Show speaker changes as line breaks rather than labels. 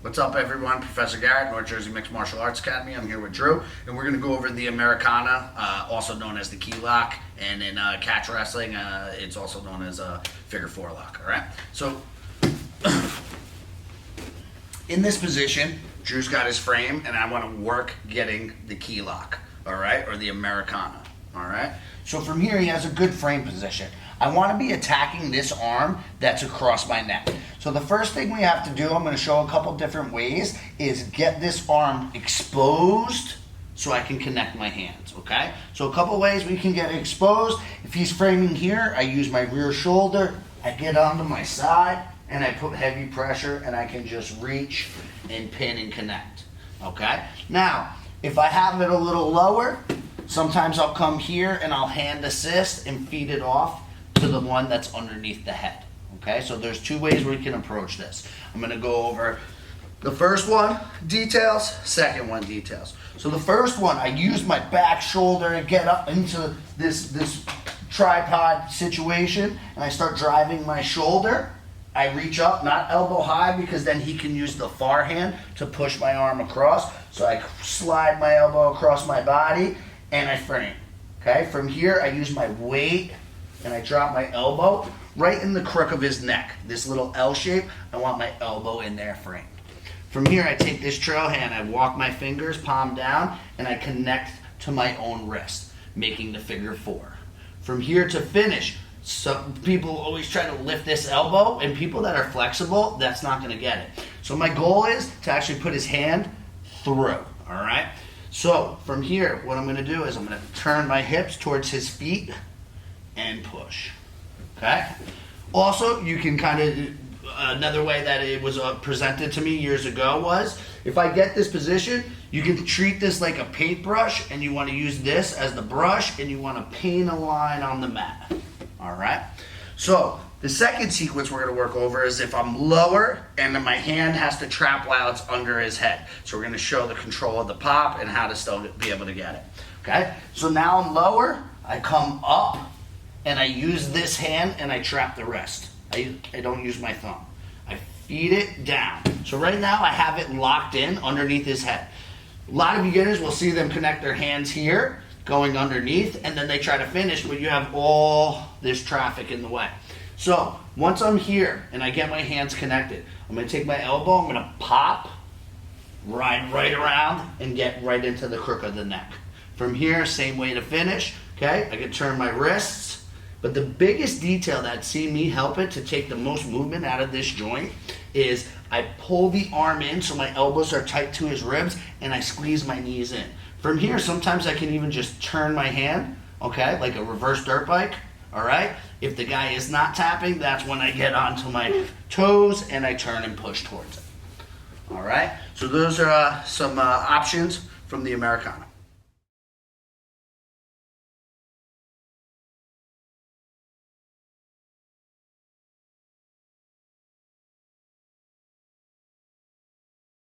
What's up, everyone? Professor Garrett, North Jersey Mixed Martial Arts Academy. I'm here with Drew, and we're going to go over the Americana, also known as the key lock, and in catch wrestling, it's also known as a figure four lock. All right. So, in this position, Drew's got his frame, and I want to work getting the key lock. All right, or the Americana. All right. So from here, he has a good frame position. I want to be attacking this arm that's across my neck. So the first thing we have to do, I'm going to show a couple different ways, is get this arm exposed so I can connect my hands, okay? So a couple ways we can get it exposed. If he's framing here, I use my rear shoulder, I get onto my side, and I put heavy pressure, and I can just reach and pin and connect, okay? Now, if I have it a little lower, sometimes I'll come here and I'll hand assist and feed it off to the one that's underneath the head. Okay, so there's two ways we can approach this. I'm gonna go over the first one, details, second one, details. So the first one, I use my back shoulder to get up into this tripod situation, and I start driving my shoulder. I reach up, not elbow high, because then he can use the far hand to push my arm across. So I slide my elbow across my body, and I frame. Okay, from here I use my weight, and I drop my elbow right in the crook of his neck. This little L shape, I want my elbow in there framed. From here, I take this trail hand, I walk my fingers, palm down, and I connect to my own wrist, making the figure four. From here to finish, some people always try to lift this elbow, and people that are flexible, that's not gonna get it. So my goal is to actually put his hand through, all right? So from here, what I'm gonna do is I'm gonna turn my hips towards his feet and push. Okay. Also, you can kind of, another way that it was presented to me years ago was, if I get this position, you can treat this like a paintbrush, and you want to use this as the brush, and you want to paint a line on the mat. All right. So the second sequence we're going to work over is if I'm lower and then my hand has to trap while it's under his head. So we're going to show the control of the pop and how to still be able to get it. Okay. So now I'm lower. I come up, and I use this hand and I trap the wrist. I don't use my thumb. I feed it down. So right now I have it locked in underneath his head. A lot of beginners will see them connect their hands here, going underneath, and then they try to finish, but you have all this traffic in the way. So once I'm here and I get my hands connected, I'm gonna take my elbow, I'm gonna pop, ride right around, and get right into the crook of the neck. From here, same way to finish, okay? I can turn my wrists. But the biggest detail that's seen me help it to take the most movement out of this joint is I pull the arm in so my elbows are tight to his ribs, and I squeeze my knees in. From here, sometimes I can even just turn my hand, okay, like a reverse dirt bike, all right? If the guy is not tapping, that's when I get onto my toes and I turn and push towards it. All right? So those are some options from the Americana.